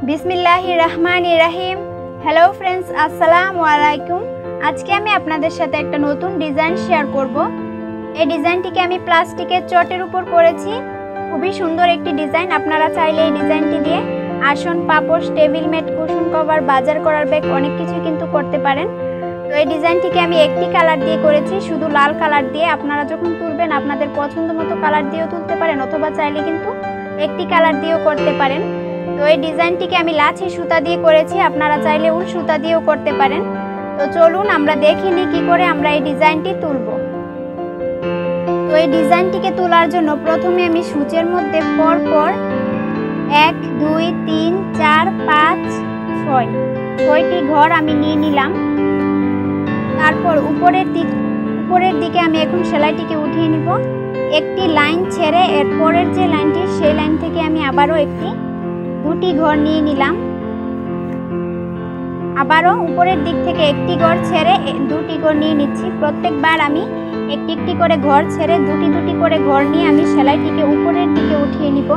বিসমিল্লাহির রহমানির রহিম। Hello friends, আসসালামু আলাইকুম। আজকে আমি আপনাদের সাথে একটা নতুন ডিজাইন শেয়ার করব। এই ডিজাইনটিকে আমি প্লাস্টিকের চটের উপর করেছি। খুবই সুন্দর একটি ডিজাইন। আপনারা চাইলে এই ডিজাইনটি দিয়ে আসন, পাপোশ, টেবিল ম্যাট, কুশন কভার, বাজার করার ব্যাগ অনেক কিছু কিন্তু করতে পারেন। তো এই ডিজাইনটিকে আমি একটি কালার দিয়ে করেছি, শুধু লাল কালার দিয়ে। আপনারা যখন তুলবেন আপনাদের পছন্দ মতো কালার দিয়েও তুলতে পারেন, অথবা চাইলে কিন্তু একটি কালার দিয়েও করতে পারেন। তো এই ডিজাইনটিকে আমি লাচি সুতা দিয়ে করেছি, আপনারা চাইলে উল সুতা দিয়েও করতে পারেন। তো চলুন আমরা দেখে নিই কি করে আমরা এই ডিজাইনটি তুলব। তো এই ডিজাইনটিকে তোলার জন্য প্রথমে আমি সূচের মধ্যে পরপর 1 2 3 4 5 6 ছয়টি ঘর আমি নিয়ে নিলাম। তারপর উপরের দিকে আমি এখন সেলাইটিকে উঠিয়ে নিব। একটি লাইন ছেড়ে এর পরের যে লাইনটি, সেই লাইন থেকে আমি আবারও দুটি ঘর নিয়ে নিলাম। আবারও উপরের দিক থেকে একটি ঘর ছেড়ে দুটি ঘর নিয়ে নিচ্ছি। প্রত্যেকবার আমি একটি একটি করে ঘর ছেড়ে দুটি দুটি করে ঘর নিয়ে আমি সেলাইটিকে উপরের দিকে উঠিয়ে নিব।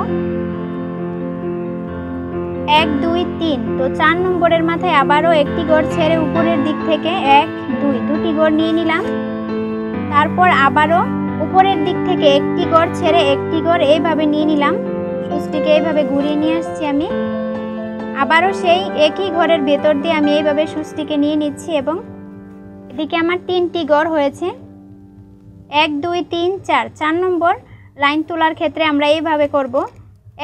1 2 3। তো 4 নম্বরের মাথায় আবারও একটি ঘর ছেড়ে উপরের দিক থেকে 1 2 দুটি ঘর নিয়ে নিলাম। তারপর আবারও উপরের দিক থেকে একটি ঘর ছেড়ে একটি ঘর এইভাবে নিয়ে নিলাম। সুচটিকে এইভাবে ঘুরিয়ে নিয়ে আসছি আমি। আবারও সেই একই ঘরের ভেতর দিয়ে আমি এইভাবে সুচটিকে নিয়ে নিচ্ছি এবং এদিকে আমার 3টি ঘর হয়েছে। 1 2 3 4 4 নম্বর লাইন তোলার ক্ষেত্রে আমরা এইভাবে করব।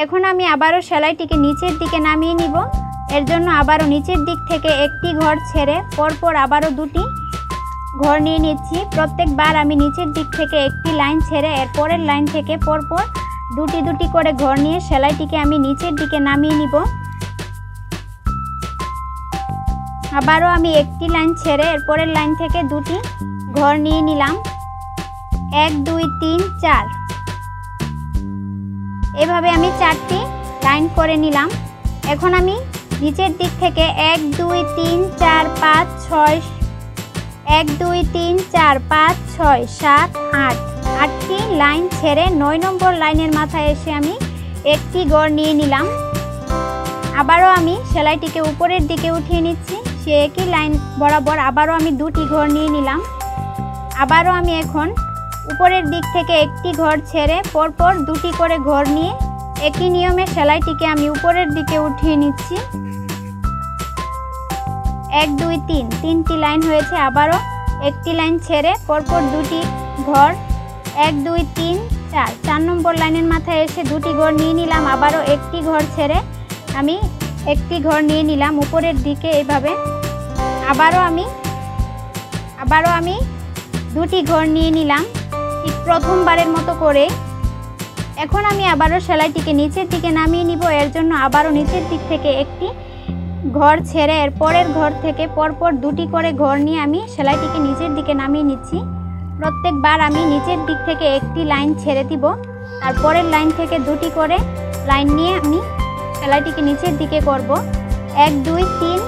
এখন আমি আবারও সেলাইটিকে নিচের দিকে নামিয়ে নিব। এর জন্য আবারও নিচের দিক থেকে একটি ঘর ছেড়ে পরপর আবারও দুটি ঘর নিয়ে নিচ্ছি। প্রত্যেকবার আমি নিচের দিক থেকে একটি লাইন ছেড়ে এর পরের লাইন থেকে পরপর দুটি দুটি করে ঘর নিয়ে সেলাইটিকে আমি নিচের দিকে নামিয়ে নিব। আবারও আমি একটি লাইন ছেড়ে এর পরের লাইন থেকে দুটি ঘর নিয়ে নিলাম। 1 2 3 4 এভাবে আমি 4টি লাইন করে নিলাম। এখন আমি নিচের দিক থেকে 1 2 3 4 5 6 1 2 3 4 5 6 7 8 8টি লাইন ছেড়ে 9 নম্বর লাইনের মাথায় এসে আমি একটি ঘর নিয়ে নিলাম। আবারও আমি সেলাইটিকে উপরের দিকে উঠিয়ে নিচ্ছি। সে একই লাইন বরাবর আবারও আমি দুটি ঘর নিয়ে নিলাম। আবারও আমি এখন উপরের দিক থেকে একটি ঘর ছেড়ে পরপর দুটি করে ঘর নিয়ে একই নিয়মে সেলাইটিকে আমি উপরের দিকে উঠিয়ে নিচ্ছি। 1 2 3 তিনটি লাইন হয়েছে। আবারও একটি লাইন ছেড়ে পরপর দুটি ঘর 1 2 3 4 4 নম্বর লাইনের মাথায় এসে দুটি ঘর নিয়ে নিলাম। আবারও একটি ঘর ছেড়ে আমি একটি ঘর নিয়ে নিলাম উপরের দিকে এইভাবে। আবারও আমি দুটি ঘর নিয়ে নিলাম ঠিক প্রথমবারের মতো করে। এখন আমি আবারও সেলাইটিকে নিচের দিকে নামিয়ে নিব। এর জন্য আবারও নিচের দিক থেকে একটি ঘর ছেড়ে এর পরের ঘর থেকে পরপর দুটি করে ঘর নিয়ে আমি সেলাইটিকে নিচের দিকে নামিয়ে নিচ্ছি। প্রত্যেকবার আমি নিচের দিক থেকে একটি লাইন ছেড়ে দিব, তারপরের লাইন থেকে দুটি করে লাইন নিয়ে আমি সেলাইটিকে নিচের দিকে করব। 1 2 3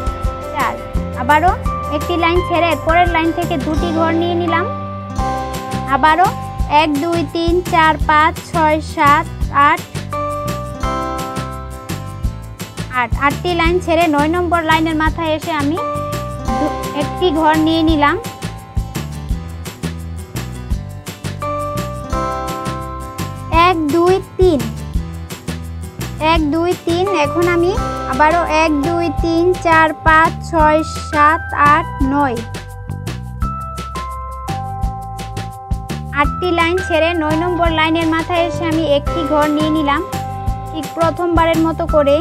4 আবারও একটি লাইন ছেড়ে এরপরের লাইন থেকে দুটি ঘর নিয়ে নিলাম। আবারও 1 2 3 4 5 6 7 8 8টি লাইন ছেড়ে 9 নম্বর লাইনের মাথায় এসে আমি একটি ঘর নিয়ে নিলাম। 1 2 3 1 2 3 এখন আমি আবারও 1 2 3 4 5 6 7 8 9 8টি লাইন ছেড়ে 9 নম্বর লাইনের মাথায় এসে আমি একটি ঘর নিয়ে নিলাম ঠিক প্রথমবারের মতো করে।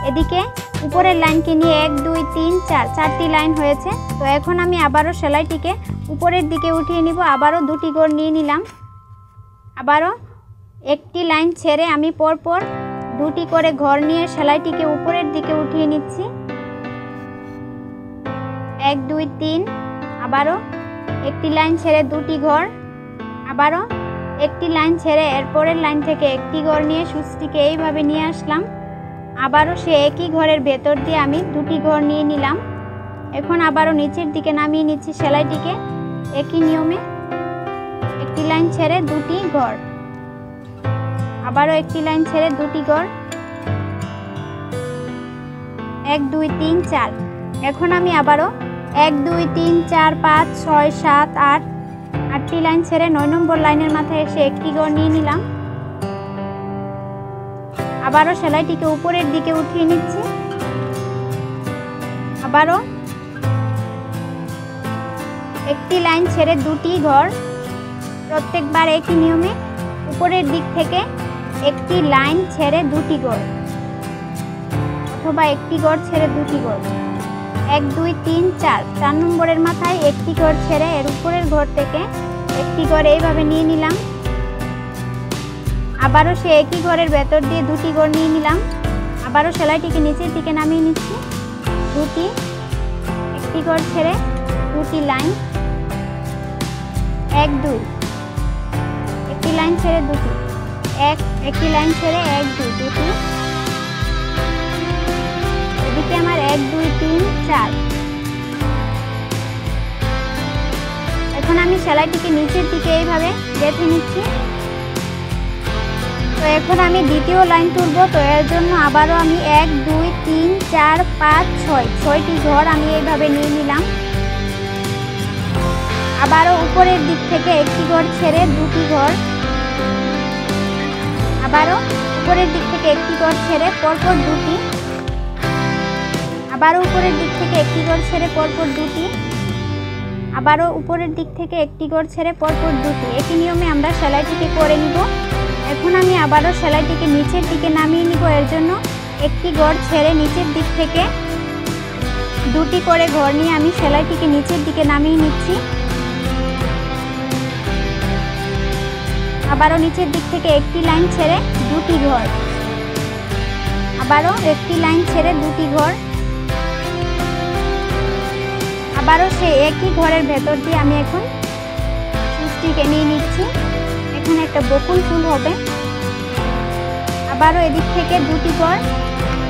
এদিকে উপরের লাইনকে নিয়ে 1 2 3 4 4টি লাইন হয়েছে। তো এখন আমি আবারও সেলাইটিকে উপরের দিকে উঠিয়ে নিব। আবারও দুটি ঘর নিয়ে নিলাম। আবারও একটি লাইন ছেড়ে আমি পরপর দুটি করে ঘর নিয়ে সেলাইটিকে উপরের দিকে উঠিয়ে নিচ্ছি। 1 2 3 আবারও একটি লাইন ছেড়ে দুটি ঘর, আবারও একটি লাইন ছেড়ে এরপরের লাইন থেকে একটি ঘর নিয়ে সুচটিকে এইভাবে নিয়ে আসলাম। আবারও সে একই ঘরের ভেতর দিয়ে আমি দুটি ঘর নিয়ে নিলাম। এখন আবারও নিচের দিকে নামিয়ে নিচ্ছি সেলাইটিকে একই নিয়মে। একটি লাইন ছেড়ে দুটি ঘর, আবারও একটি লাইন ছেড়ে দুটি ঘর, 1 2 3 4। এখন আমি আবারও 1 2 3 4 5 6 7 8 8টি লাইন ছেড়ে 9 নম্বর লাইনের মাথায় এসে একটি ঘর নিয়ে নিলাম। আবারও সেলাইটিকে উপরের দিকে উঠিয়ে নিচ্ছি। আবারও একটি লাইন ছেড়ে দুটি ঘর, প্রত্যেকবার একই নিয়মে উপরের দিক থেকে একটি লাইন ছেড়ে দুটি ঘর অথবা একটি ঘর ছেড়ে দুটি ঘর। 1 2 3 4 4 নম্বরের মাথায় একটি ঘর ছেড়ে এর উপরের ঘর থেকে একটি ঘর এইভাবে নিয়ে নিলাম। আবারও সে একই ঘরের ভেতর দিয়ে দুটি ঘর নিয়ে নিলাম। আবারও সেলাইটিকে নিচের দিকে নামিয়ে নিচ্ছি। একটি ঘর ছেড়ে দুটি লাইন, 1 2, একটি লাইন ছেড়ে দুটি, একটি লাইন ছেড়ে 1 2 দুটি। এদিকে আমার 1 2 3 4। এখন আমি সেলাইটিকে নিচের দিকে এইভাবে গেঁথে নিচ্ছি। তো এখন আমি দ্বিতীয় লাইন তুলব। তো এর জন্য আবারও আমি 1 2 3 4 5 6 6টি ঘর আমি এইভাবে নিয়ে নিলাম। আবারও উপরের দিক থেকে একটি ঘর ছেড়ে দুটি ঘর, আবারও উপরের দিক থেকে একটি ঘর ছেড়ে পরপর দুটি, আবারও উপরের দিক থেকে একটি ঘর ছেড়ে পরপর দুটি, আবারও উপরের দিক থেকে একটি ঘর ছেড়ে পরপর দুটি। একই নিয়মে আমরা সেলাইটিকে করে নিব। এখন আমি আবারও সেলাইটিকে নিচের দিকে নামিয়ে নিব। এর জন্য একটি ঘর ছেড়ে নিচের দিক থেকে দুটি করে ঘর নিয়ে আমি সেলাইটিকে নিচের দিকে নামিয়ে নিচ্ছি। আবারও নিচের দিক থেকে একটি লাইন ছেড়ে দুটি ঘর, আবারও একটি লাইন ছেড়ে দুটি ঘর, আবারও সেই একই ঘরের ভেতর দিয়ে আমি এখন সুচটিকে নিয়ে নিচ্ছি। এখানে একটা বকুল ফুল হবে। আবারও এদিক থেকে দুটি ঘর,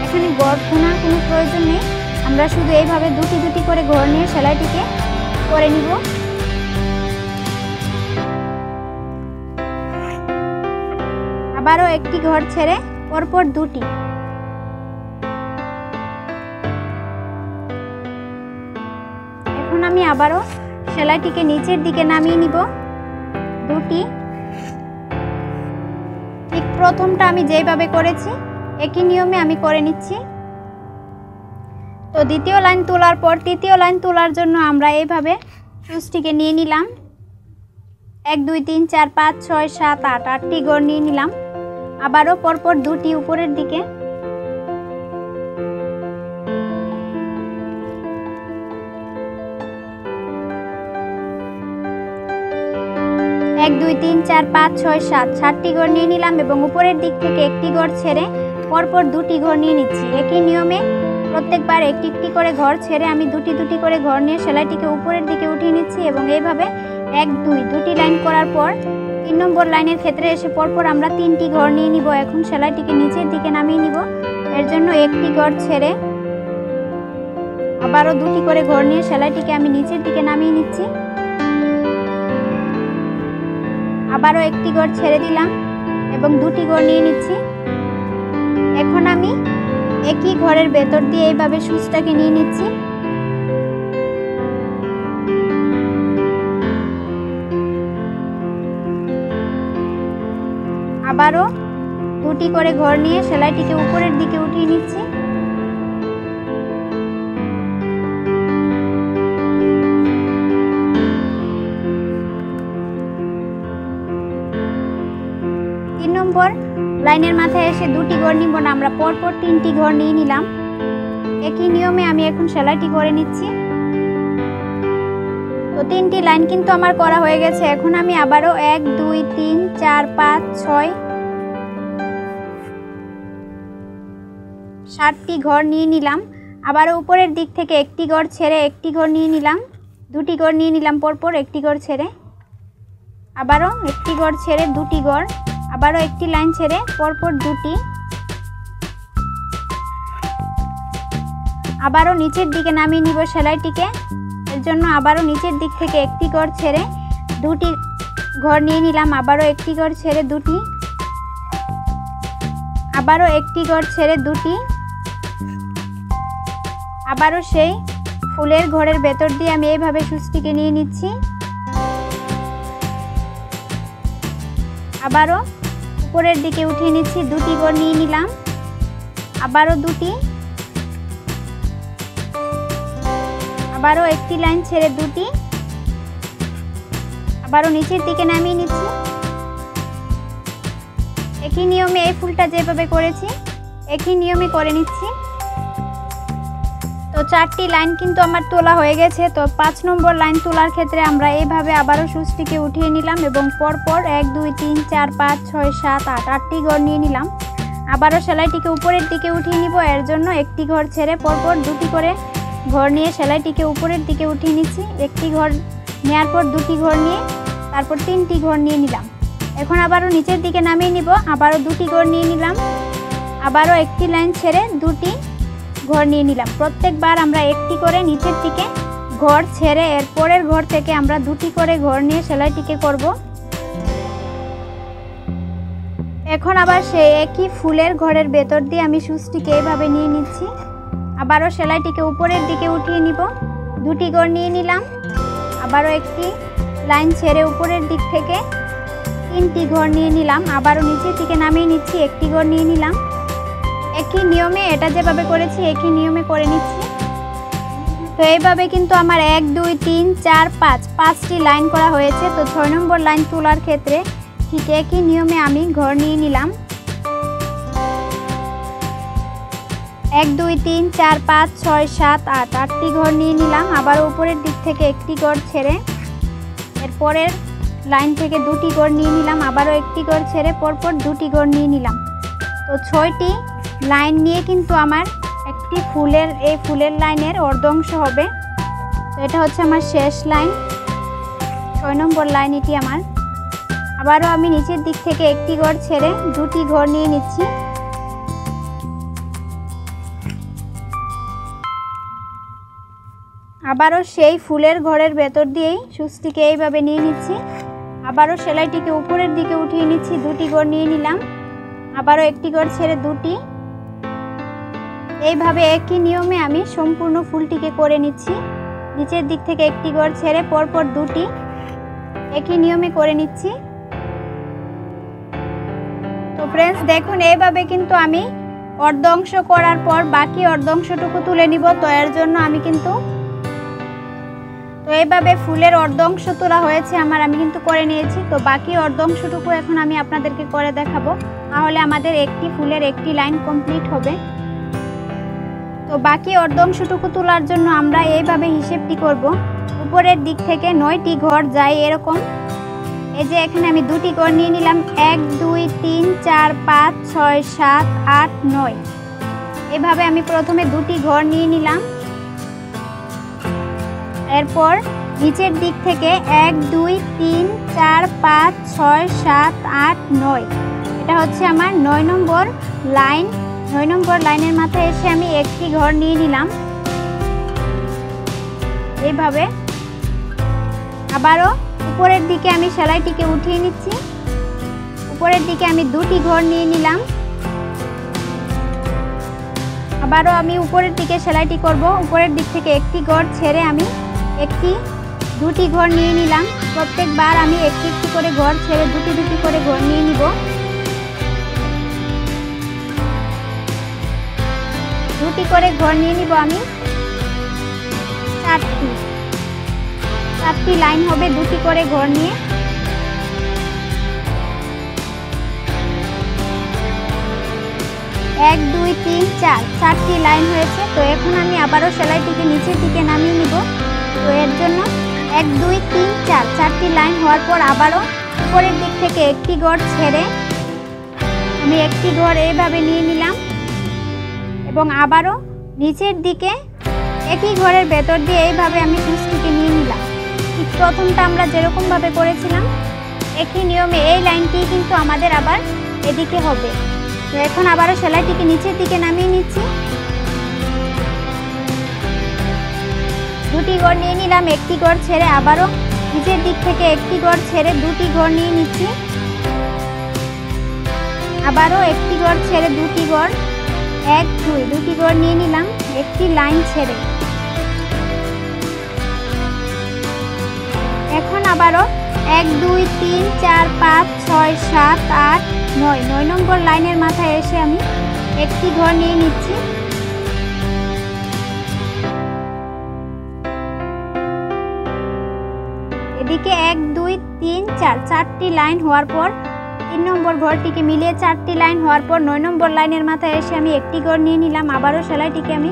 এখানে ঘর খোনার কোনো প্রয়োজন নেই, আমরা শুধু এইভাবে দুটি দুটি করে ঘর নিয়ে সেলাইটিকে করে নিব। আবারও একটি ঘর ছেড়ে পরপর দুটি, এখন আমি আবারও সেলাইটিকে নিচের দিকে নামিয়ে নিব দুটি। ঠিক প্রথমটা আমি যেভাবে করেছি একই নিয়মে আমি করে নিচ্ছি। তো দ্বিতীয় লাইন তোলার পর তৃতীয় লাইন তোলার জন্য আমরা এইভাবে সুচটিকে নিয়ে নিলাম। 1 2 3 4 5 6 7 8 8টি ঘর নিয়ে নিলাম। আবারও পরপর দুটি উপরের দিকে, 1 2 3 4 5 6 7 7টি ঘর নিয়ে নিলাম এবং উপরের দিক থেকে একটি ঘর ছেড়ে পরপর দুটি ঘর নিয়ে নিচ্ছি। একই নিয়মে প্রত্যেকবার একটি একটি করে ঘর ছেড়ে আমি দুটি দুটি করে ঘর নিয়ে সেলাইটিকে উপরের দিকে উঠিয়ে নিচ্ছি এবং এইভাবে 1 2 দুটি লাইন করার পর 3 নম্বর লাইনের ক্ষেত্রে এসে পরপর আমরা 3টি ঘর নিয়ে নিব। এখন সেলাইটিকে নিচের দিকে নামিয়ে নিব। এর জন্য একটি ঘর ছেড়ে আবারও দুটি করে ঘর নিয়ে সেলাইটিকে আমি নিচের দিকে নামিয়ে নিচ্ছি। আবারও একটি ঘর ছেড়ে দিলাম এবং দুটি ঘর নিয়ে নিচ্ছি। এখন আমি একই ঘরের ভেতর দিয়ে এইভাবে সুচটাকে নিয়ে নিচ্ছি। আবারও দুটি করে ঘর নিয়ে সেলাইটিকে উপরের দিকে উঠিয়ে নিচ্ছি। লাইনের মাথায় এসে দুটি ঘর নিব না, আমরা পরপর 3টি ঘর নিয়ে নিলাম। একই নিয়মে আমি এখন সেলাইটি করে নিচ্ছি। তো 3টি লাইন কিন্তু আমার করা হয়ে গেছে। এখন আমি আবারও 1 2 3 4 5 6 7টি ঘর নিয়ে নিলাম। আবারও উপরের দিক থেকে একটি ঘর ছেড়ে একটি ঘর নিয়ে নিলাম, দুটি ঘর নিয়ে নিলাম পরপর একটি ঘর ছেড়ে, আবারও একটি ঘর ছেড়ে দুটি ঘর, আবারও একটি লাইন ছেড়ে পরপর দুটি, আবারও নিচের দিকে নামিয়ে নিব সেলাইটিকে। এর জন্য আবারও নিচের দিক থেকে একটি ঘর ছেড়ে দুটি ঘর নিয়ে নিলাম, আবারও একটি ঘর ছেড়ে দুটি, আবারও একটি ঘর ছেড়ে দুটি, আবারও সেই ফুলের ঘরের ভেতর দিয়ে আমি এইভাবে সুচটিকে নিয়ে নিচ্ছি। আবারও উপরের দিকে উঠিয়ে নিচ্ছি, দুটি ঘর নিয়ে নিলাম, আবারও দুটি, আবারও একটি লাইন ছেড়ে দুটি, আবারও নিচের দিকে নামিয়ে নিচ্ছি। একই নিয়মে এই ফুলটা যেভাবে করেছি একই নিয়মে করে নিচ্ছি। তো 4টি লাইন কিন্তু আমার তোলা হয়ে গেছে। তো 5 নম্বর লাইন তোলার ক্ষেত্রে আমরা এইভাবে আবারও সুচটিকে উঠিয়ে নিলাম এবং পরপর 1 2 3 4 5 6 7 8 8টি ঘর নিয়ে নিলাম। আবারও সেলাইটিকে উপরের দিকে উঠিয়ে নিব, এর জন্য একটি ঘর ছেড়ে পরপর দুটি করে ঘর নিয়ে সেলাইটিকে উপরের দিকে উঠিয়ে নিচ্ছি। একটি ঘর নেওয়ার পর দুটি ঘর নিয়ে তারপর 3টি ঘর নিয়ে নিলাম। এখন আবারও নিচের দিকে নামিয়ে নিব, আবারও দুটি ঘর নিয়ে নিলাম, আবারও একটি লাইন ছেড়ে দুটি ঘর নিয়ে নিলাম। প্রত্যেকবার আমরা একটি করে নিচের দিকে ঘর ছেড়ে এর পরের ঘর থেকে আমরা দুটি করে ঘর নিয়ে সেলাইটিকে করব। এখন আবার সেই একই ফুলের ঘরের ভেতর দিয়ে আমি সুচটিকে এইভাবে নিয়ে নিচ্ছি। আবারও সেলাইটিকে উপরের দিকে উঠিয়ে নিব, দুটি ঘর নিয়ে নিলাম, আবারও একটি লাইন ছেড়ে উপরের দিক থেকে 3টি ঘর নিয়ে নিলাম, আবারও নিচের দিকে নামিয়ে নিচ্ছি, একটি ঘর নিয়ে নিলাম। একই নিয়মে এটা যেভাবে করেছি একই নিয়মে করে নিচ্ছি। তো এইভাবে কিন্তু আমার 1 2 3 4 5 5টি লাইন করা হয়েছে। তো 6 নম্বর লাইন তোলার ক্ষেত্রে ঠিক একই নিয়মে আমি ঘর নিয়ে নিলাম। 1 2 3 4 5 6 7 8 8টি ঘর নিয়ে নিলাম, আবার উপরের দিক থেকে একটি ঘর ছেড়ে এরপরের লাইন থেকে দুটি ঘর নিয়ে নিলাম, আবারও একটি ঘর ছেড়ে পরপর দুটি ঘর নিয়ে নিলাম। তো 6টি লাইন নিয়ে কিন্তু আমার একটি এই ফুলের লাইনের অর্ধাংশ হবে। তো এটা হচ্ছে আমার শেষ লাইন, 6 নম্বর লাইন এটি আমার। আবারও আমি নিচের দিক থেকে একটি ঘর ছেড়ে দুটি ঘর নিয়ে নিচ্ছি। আবারও সেই ফুলের ঘরের ভেতর দিয়েই সুচটিকে এইভাবে নিয়ে নিচ্ছি। আবারও সেলাইটিকে উপরের দিকে উঠিয়ে নিচ্ছি, দুটি ঘর নিয়ে নিলাম, আবারও একটি ঘর ছেড়ে দুটি। এইভাবে একই নিয়মে আমি সম্পূর্ণ ফুলটিকে করে নিচ্ছি। নিচের দিক থেকে একটি ঘর ছেড়ে পরপর দুটি, একই নিয়মে করে নিচ্ছি। তো ফ্রেন্ডস দেখুন, এইভাবে কিন্তু আমি অর্ধাংশ করার পর বাকি অর্ধাংশটুকু তুলে নিব। তো এর জন্য আমি কিন্তু এইভাবে ফুলের অর্ধাংশ তোলা হয়েছে আমার, আমি কিন্তু করে নিয়েছি। তো বাকি অর্ধাংশটুকু এখন আমি আপনাদেরকে করে দেখাবো, তাহলে আমাদের একটি ফুলের একটি লাইন কমপ্লিট হবে। তো বাকি অর্ধাংশটুকু তোলার জন্য আমরা এইভাবে হিসেবটি করব। উপরের দিক থেকে 9টি ঘর যায় এরকম। এই যে এখানে আমি দুটি ঘর নিয়ে নিলাম, 1 2 3 4 5 6 7 8 9। এভাবে আমি প্রথমে দুটি ঘর নিয়ে নিলাম, এরপর নিচের দিক থেকে 1 2 3 4 5 6 7 8 9। এটা হচ্ছে আমার 9 নম্বর লাইন। 9 নম্বর লাইনের মাথায় এসে আমি একটি ঘর নিয়ে নিলাম এইভাবে। আবারও উপরের দিকে আমি সেলাইটিকে উঠিয়ে নিচ্ছি, উপরের দিকে আমি দুটি ঘর নিয়ে নিলাম, আবারও আমি উপরের দিকে সেলাইটি করব। উপরের দিক থেকে একটি ঘর ছেড়ে আমি দুটি ঘর নিয়ে নিলাম। প্রত্যেকবার আমি একটি একটি করে ঘর ছেড়ে দুটি দুটি করে ঘর নিয়ে নিব। দুটি করে ঘর নিয়ে নিব আমি, 4টি লাইন হবে দুটি করে ঘর নিয়ে। এক দুই তিন চার, 4টি লাইন হয়েছে। তো এখন আমি আবারও সেলাইটিকে নিচের দিকে নামিয়ে নিব। তো এর জন্য 1 2 3 4, 4টি লাইন হওয়ার পর আবারও উপরের দিক থেকে একটি ঘর ছেড়ে আমি একটি ঘর এইভাবে নিয়ে নিলাম এবং আবারও নিচের দিকে একই ঘরের ভেতর দিয়ে এইভাবে আমি সুচটিকে নিয়ে নিলাম। ঠিক প্রথমটা আমরা যেরকমভাবে করেছিলাম একই নিয়মে এই লাইনটি কিন্তু আমাদের আবার এদিকে হবে। তো এখন আবারও সেলাইটিকে নিচের দিকে নামিয়ে নিচ্ছি, দুটি ঘর নিয়ে নিলাম, একটি ঘর ছেড়ে আবারও নিচের দিক থেকে একটি ঘর ছেড়ে দুটি ঘর নিয়ে নিচ্ছি, আবারও একটি ঘর ছেড়ে দুটি ঘর, 1 2 দুটি ঘর নিয়ে নিলাম একটি লাইন ছেড়ে। এখন আবারও 1 2 3 4 5 6 7 8 9 9 নম্বর লাইনের মাথায় এসে আমি একটি ঘর নিয়ে নিচ্ছি। এদিকে 1 2 3 4 চারটি লাইন হওয়ার পর 3 নম্বর ঘরটিকে মিলিয়ে চারটি লাইন হওয়ার পর 9 নম্বর লাইনের মাথায় এসে আমি একটি ঘর নিয়ে নিলাম। আবারও সেলাইটিকে আমি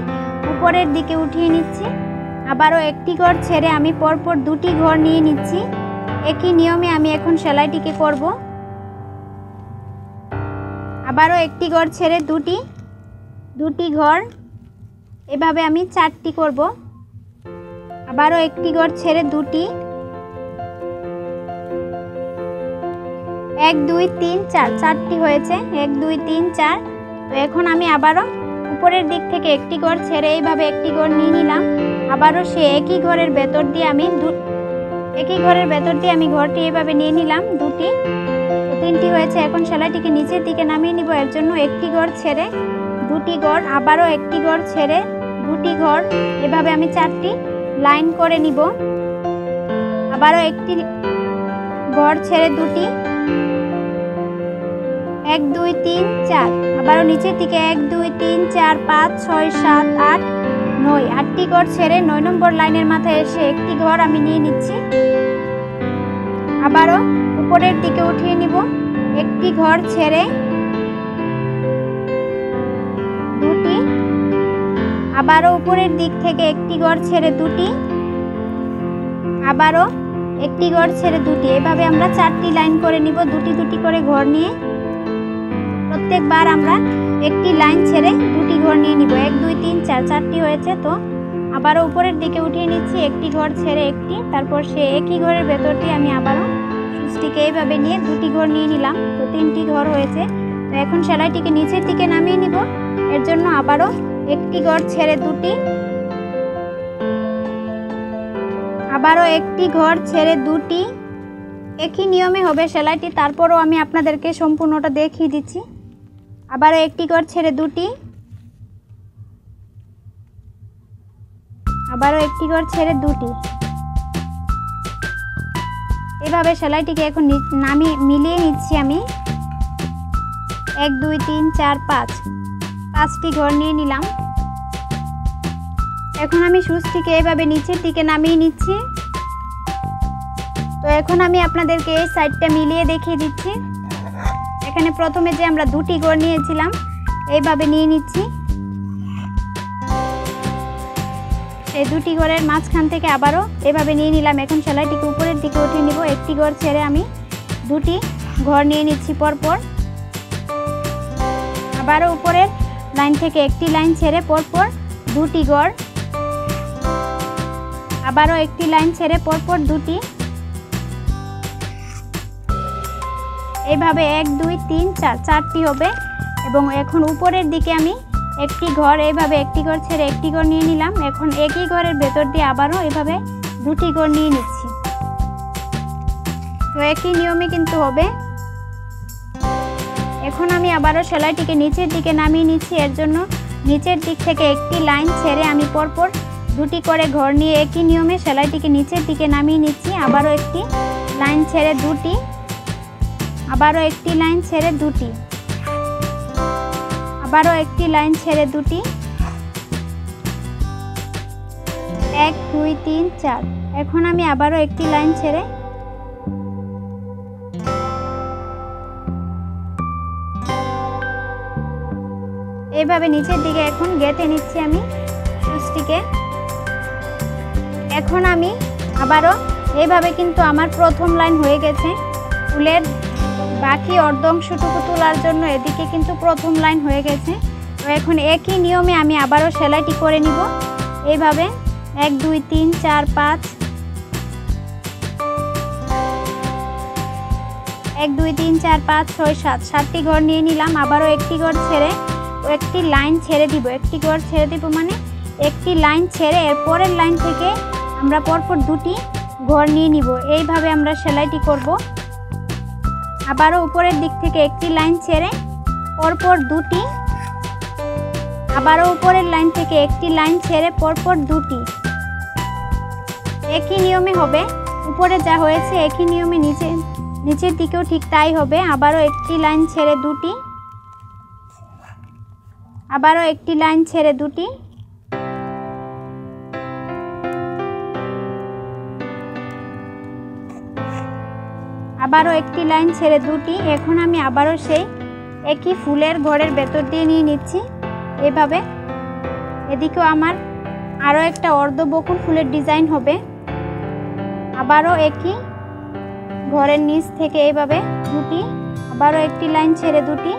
উপরের দিকে উঠিয়ে নিচ্ছি। আবারও একটি ঘর ছেড়ে আমি পরপর দুটি ঘর নিয়ে নিচ্ছি। একই নিয়মে আমি এখন সেলাইটিকে করব। আবারও একটি ঘর ছেড়ে দুটি ঘর, এভাবে আমি চারটি করব। আবারও একটি ঘর ছেড়ে দুটি, 1 2 3 4 চারটি হয়েছে, 1 2 3 4। তো এখন আমি আবারও উপরের দিক থেকে একটি ঘর ছেড়ে এইভাবে একটি ঘর নিয়ে নিলাম। আবারও সে একই ঘরের ভেতর দিয়ে আমি ঘরটি এইভাবে নিয়ে নিলাম দুটি। তো 3টি হয়েছে। এখন সেলাইটিকে নিচের দিকে নামিয়ে নিব। এর জন্য একটি ঘর ছেড়ে দুটি ঘর, আবারও একটি ঘর ছেড়ে দুটি ঘর, এভাবে আমি চারটি লাইন করে নিব। আবারও একটি ঘর ছেড়ে দুটি, 1 2 3 4। আবারও নিচের দিকে 1 2 3 4 5 6 7 8 9 8টি ঘর ছেড়ে 9 নম্বর লাইনের মাথায় এসে একটি ঘর আমি নিয়ে নিচ্ছি। আবারও উপরের দিকে উঠিয়ে নিব। একটি ঘর ছেড়ে দুটি, আবারও উপরের দিক থেকে একটি ঘর ছেড়ে দুটি, আবারও একটি ঘর ছেড়ে দুটি, এভাবে আমরা চারটি লাইন করে নিব দুটি দুটি করে ঘর নিয়ে। প্রত্যেকবার আমরা একটি লাইন ছেড়ে দুটি ঘর নিয়ে নিব। 1 2 3 4 চারটি হয়েছে। তো আবারও উপরের দিকে উঠিয়ে নিচ্ছি, একটি ঘর ছেড়ে একটি, তারপর সে একই ঘরের ভেতর দিয়ে আমি আবারও সুচটিকে এইভাবে নিয়ে দুটি ঘর নিয়ে নিলাম। তো 3টি ঘর হয়েছে। তো এখন সেলাইটিকে নিচের দিকে নামিয়ে নিব। এর জন্য আবারও একটি ঘর ছেড়ে দুটি, আবারও একটি ঘর ছেড়ে দুটি। একই নিয়মে হবে সেলাইটি, তারপরও আমি আপনাদেরকে সম্পূর্ণটা দেখিয়ে দিচ্ছি। আবারও একটি ঘর ছেড়ে দুটি, আবারও একটি ঘর ছেড়ে দুটি, এভাবে সেলাইটিকে এখন মিলিয়ে নিচ্ছি আমি। 1 2 3 4 5 5টি ঘর নিয়ে নিলাম। এখন আমি সুচটিকে এইভাবে নিচের দিকে নামিয়ে নিচ্ছি। তো এখন আমি আপনাদেরকে এই সাইডটা মিলিয়ে দেখিয়ে দিচ্ছি। এখানে প্রথমে যে আমরা দুটি ঘর নিয়েছিলাম এইভাবে নিয়ে নিচ্ছি। এই দুটি ঘরের মাঝখান থেকে আবারও এভাবে নিয়ে নিলাম। এখন সেলাইটিকে উপরের দিকে উঠিয়ে নিব। একটি ঘর ছেড়ে আমি দুটি ঘর নিয়ে নিচ্ছি পরপর। আবারও উপরের লাইন থেকে একটি লাইন ছেড়ে পরপর দুটি ঘর, আবারও একটি লাইন ছেড়ে পরপর দুটি, এইভাবে 1 2 3 4 চারটি হবে। এবং এখন উপরের দিকে আমি একটি ঘর, এইভাবে একটি ঘর ছেড়ে একটি ঘর নিয়ে নিলাম। এখন একই ঘরের ভেতর দিয়ে আবারও এভাবে দুটি ঘর নিয়ে নিচ্ছি। তো একই নিয়মে কিন্তু হবে। এখন আমি আবারও সেলাইটিকে নিচের দিকে নামিয়ে নিচ্ছি। এর জন্য নিচের দিক থেকে একটি লাইন ছেড়ে আমি পরপর দুটি করে ঘর নিয়ে একই নিয়মে সেলাইটিকে নিচের দিকে নামিয়ে নিচ্ছি। আবারও একটি লাইন ছেড়ে দুটি, আবারও একটি লাইন ছেড়ে দুটি, আবারও একটি লাইন ছেড়ে দুটি, 1 2 3 4। এখন আমি আবারও একটি লাইন ছেড়ে এইভাবে নিচের দিকে এখন গেঁথে নিচ্ছি আমি সুচটিকে। এখন আমি আবারও এইভাবে কিন্তু আমার প্রথম লাইন হয়ে গেছে। ফুলের বাকি অর্ধ অংশটুকু তোলার জন্য এদিকে কিন্তু প্রথম লাইন হয়ে গেছে। তো এখন একই নিয়মে আমি আবারও সেলাইটি করে নিব। এইভাবে 1 2 3 4 5, 1 2 3 4 5 6 7 7টি ঘর নিয়ে নিলাম। আবারও একটি ঘর ছেড়ে একটি লাইন ছেড়ে দিব। একটি ঘর ছেড়ে দিব মানে একটি লাইন ছেড়ে এর পরের লাইন থেকে আমরা পরপর দুটি ঘর নিয়ে নিব। এইভাবে আমরা সেলাইটি করব। আবারও উপরের দিক থেকে একটি লাইন ছেড়ে পরপর দুটি, আবারও উপরের লাইন থেকে একটি লাইন ছেড়ে পরপর দুটি। একই নিয়মে হবে, উপরে যা হয়েছে একই নিয়মে নিচের দিকেও ঠিক তাই হবে। আবারও একটি লাইন ছেড়ে দুটি, আবারও একটি লাইন ছেড়ে দুটি, আবারও একটি লাইন ছেড়ে দুটি। এখন আমি আবারও সেই একই ফুলের ঘরের ভেতর দিয়ে নিয়ে নিচ্ছি এভাবে। এদিকেও আমার আরও একটা অর্ধবকুল ফুলের ডিজাইন হবে। আবারও একই ঘরের নিচ থেকে এইভাবে দুটি, আবারও একটি লাইন ছেড়ে দুটি,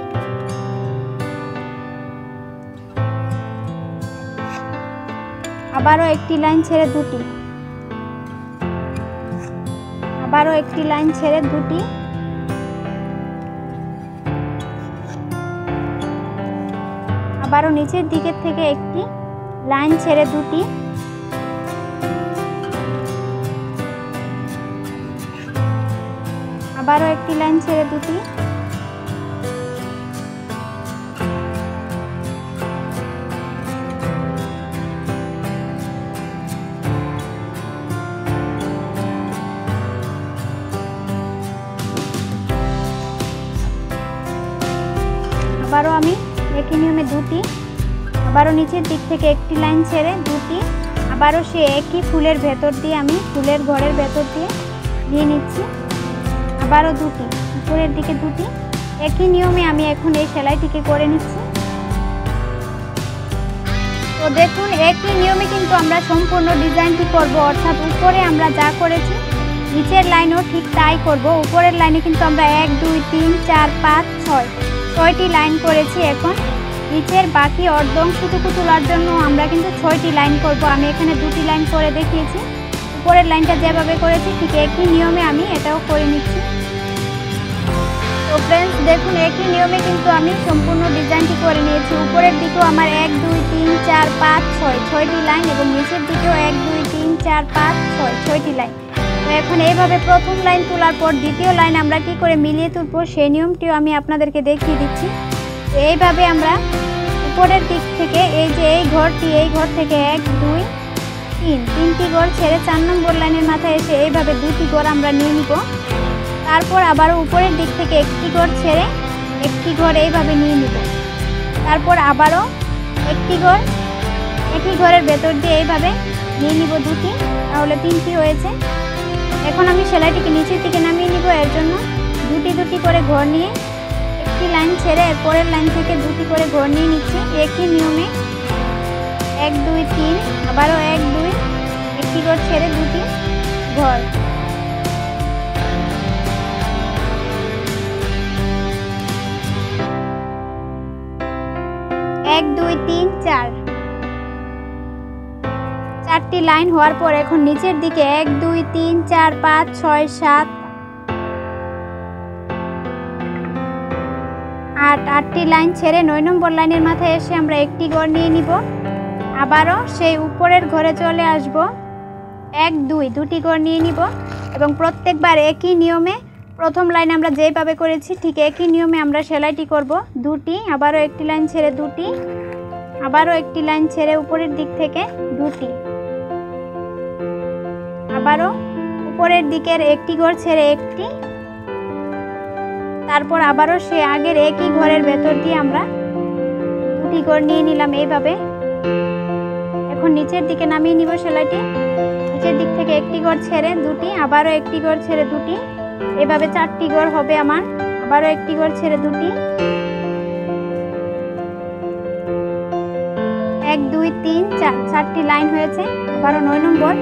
আবারও একটি লাইন ছেড়ে দুটি, আবারও একটি লাইন ছেড়ে দুটি, আবারও নিচের দিকের থেকে একটি লাইন ছেড়ে দুটি, আবারও একটি লাইন ছেড়ে দুটি, আবারও আমি একই নিয়মে দুটি, আবারও নিচের দিক থেকে একটি লাইন ছেড়ে দুটি, আবারও সে একই ফুলের ভেতর দিয়ে আমি ফুলের ঘরের ভেতর দিয়ে নিয়ে নিচ্ছি। আবারও দুটি, উপরের দিকে দুটি। একই নিয়মে আমি এখন এই সেলাইটিকে করে নিচ্ছি। তো দেখুন, একই নিয়মে কিন্তু আমরা সম্পূর্ণ ডিজাইনটি করব, অর্থাৎ উপরে আমরা যা করেছি নিচের লাইনও ঠিক তাই করব। উপরের লাইনে কিন্তু আমরা 1 2 3 4 5 6 ছয়টি লাইন করেছি। এখন নিচের বাকি অর্ধ অংশটুকু তোলার জন্য আমরা কিন্তু 6টি লাইন করব। আমি এখানে 2টি লাইন করে দেখিয়েছি। উপরের লাইনটা যেভাবে করেছি ঠিক একই নিয়মে আমি এটাও করে নিচ্ছি। তো ফ্রেন্ডস দেখুন, একই নিয়মে কিন্তু আমি সম্পূর্ণ ডিজাইনটি করে নিয়েছি। উপরের দিকেও আমার 1 2 3 4 5 6 ছয়টি লাইন এবং নিচের দিকেও 1 2 3 4 5 6 ছয়টি লাইন। তো এখন এইভাবে প্রথম লাইন তোলার পর দ্বিতীয় লাইন আমরা কি করে মিলিয়ে তুলব সেই নিয়মটিও আমি আপনাদেরকে দেখিয়ে দিচ্ছি। তো এইভাবে আমরা উপরের দিক থেকে এই যে এই ঘর থেকে 1 2 3 তিনটি ঘর ছেড়ে 4 নম্বর লাইনের মাথায় এসে এইভাবে দুটি ঘর আমরা নিয়ে নিব। তারপর আবারও উপরের দিক থেকে একটি ঘর ছেড়ে একটি ঘর এইভাবে নিয়ে নিব। তারপর আবারও একটি ঘর, একই ঘরের ভেতর দিয়ে এইভাবে নিয়ে নিব দুটি, তাহলে 3টি হয়েছে। এখন আমি সেলাইটিকে নিচের দিকে নামিয়ে নিব। এর জন্য দুটি দুটি করে ঘর নিয়ে একটি লাইন ছেড়ে এর পরের লাইন থেকে দুটি করে ঘর নিয়ে নিচ্ছি একই নিয়মে। 1 2 3, আবারও 1 2, একটি ঘর ছেড়ে দুটি ঘর। এক দুই তিন চার, চারটি লাইন হওয়ার পর এখন নিচের দিকে 1 2 3 4 5 6 7 8, 8টি লাইন ছেড়ে 9 নম্বর লাইনের মাথায় এসে আমরা একটি ঘর নিয়ে নিব। আবারও সেই উপরের ঘরে চলে আসব। 1 2, দুটি ঘর নিয়ে নিব এবং প্রত্যেকবার একই নিয়মে প্রথম লাইন আমরা যেভাবে করেছি ঠিক একই নিয়মে আমরা সেলাইটি করব। দুটি, আবারও একটি লাইন ছেড়ে দুটি, আবারও একটি লাইন ছেড়ে উপরের দিক থেকে দুটি, আবারও উপরের দিকের একটি ঘর ছেড়ে একটি, তারপর আবারও সে আগের একই ঘরের ভেতর দিয়ে আমরা দুটি ঘর নিয়ে নিলাম এইভাবে। এখন নিচের দিকে নামিয়ে নিব সেলাইটি। নিচের দিক থেকে একটি ঘর ছেড়ে দুটি, আবারও একটি ঘর ছেড়ে দুটি, এভাবে 4টি ঘর হবে আমার। আবারও একটি ঘর ছেড়ে দুটি, 1 2 3 4, 4টি লাইন হয়েছে। আবারও 9 নম্বর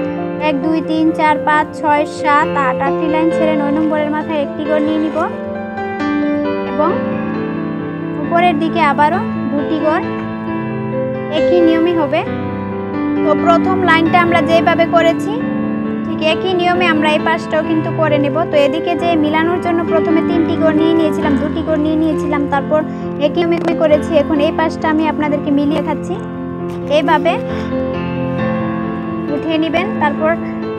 1 2 3 4 5 6 7 8, 8টি লাইন ছেড়ে 9 নম্বরের মাথায় একটি ঘর নিয়ে নিব এবং উপরের দিকে আবারও দুটি ঘর একই নিয়মে হবে। তো প্রথম লাইনটা আমরা যেভাবে করেছি ঠিক একই নিয়মে আমরা এই পাশটাও কিন্তু করে নেব। তো এদিকে যে মিলানোর জন্য প্রথমে 3টি ঘর নিয়ে নিয়েছিলাম, 2টি ঘর নিয়ে নিয়েছিলাম, তারপর একই নিয়মে করেছি। এখন এই পাশটা আমি আপনাদেরকে মিলিয়ে খাচ্ছি। এইভাবে উঠিয়ে নেবেন, তারপর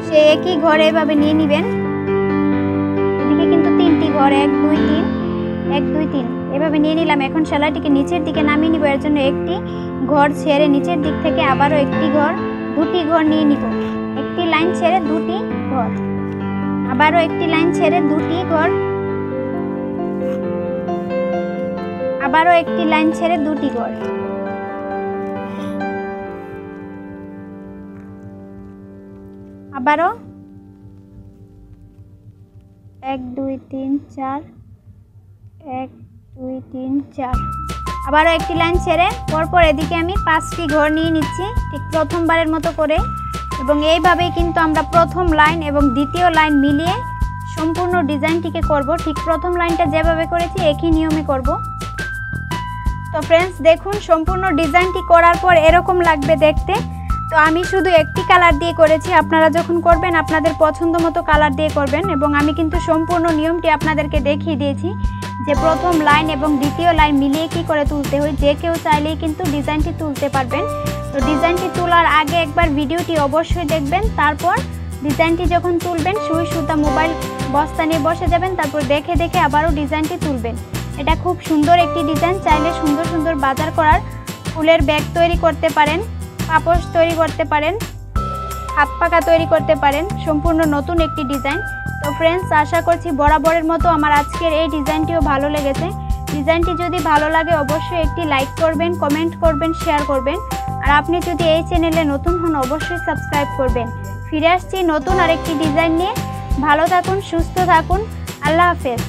সে একই ঘর এইভাবে নিয়ে নেবেন। এদিকে কিন্তু 3টি ঘর 1 2 3 1 2 3 এভাবে নিয়ে নিলাম। এখন সেলাইটিকে নিচের দিকে নামিয়ে নিব। এর জন্য একটি ঘর ছেড়ে নিচের দিক থেকে আবারও দুটি ঘর নিয়ে নিব। একটি লাইন ছেড়ে দুটি ঘর, আবারও একটি লাইন ছেড়ে দুটি ঘর, আবারও একটি লাইন ছেড়ে দুটি ঘর, আবারও 1 2 3 4, 1 2 3 4, আবারও একটি লাইন ছেড়ে পরপর এদিকে আমি 5টি ঘর নিয়ে নিচ্ছি ঠিক প্রথমবারের মতো করে। এবং এইভাবেই কিন্তু আমরা প্রথম লাইন এবং দ্বিতীয় লাইন মিলিয়ে সম্পূর্ণ ডিজাইনটিকে করব। ঠিক প্রথম লাইনটা যেভাবে করেছি একই নিয়মে করব। তো ফ্রেন্ডস দেখুন, সম্পূর্ণ ডিজাইনটি করার পর এরকম লাগবে দেখতে। তো আমি শুধু একটি কালার দিয়ে করেছি, আপনারা যখন করবেন আপনাদের পছন্দ মতো কালার দিয়ে করবেন। এবং আমি কিন্তু সম্পূর্ণ নিয়মটি আপনাদেরকে দেখিয়ে দিয়েছি যে প্রথম লাইন এবং দ্বিতীয় লাইন মিলিয়ে কি করে তুলতে হয়। যে কেউ চাইলেই কিন্তু ডিজাইনটি তুলতে পারবেন। তো ডিজাইনটি তোলার আগে একবার ভিডিওটি অবশ্যই দেখবেন, তারপর ডিজাইনটি যখন তুলবেন সুই সুতা মোবাইল বস্তা নিয়ে বসে যাবেন, তারপর দেখে দেখে আবারও ডিজাইনটি তুলবেন। এটা খুব সুন্দর একটি ডিজাইন। চাইলে সুন্দর সুন্দর বাজার করার ফুলের ব্যাগ তৈরি করতে পারেন, পাপোশ তৈরি করতে পারেন, হাত পাকা তৈরি করতে পারেন। সম্পূর্ণ নতুন একটি ডিজাইন। তো ফ্রেন্ডস, আশা করছি বরাবরের মতো আমার আজকের এই ডিজাইনটিও ভালো লেগেছে। ডিজাইনটি যদি ভালো লাগে অবশ্যই একটি লাইক করবেন, কমেন্ট করবেন, শেয়ার করবেন। আর আপনি যদি এই চ্যানেলে নতুন হন অবশ্যই সাবস্ক্রাইব করবেন। ফিরে আসছি নতুন আরেকটি ডিজাইন নিয়ে। ভালো থাকুন, সুস্থ থাকুন। আল্লাহ হাফেজ।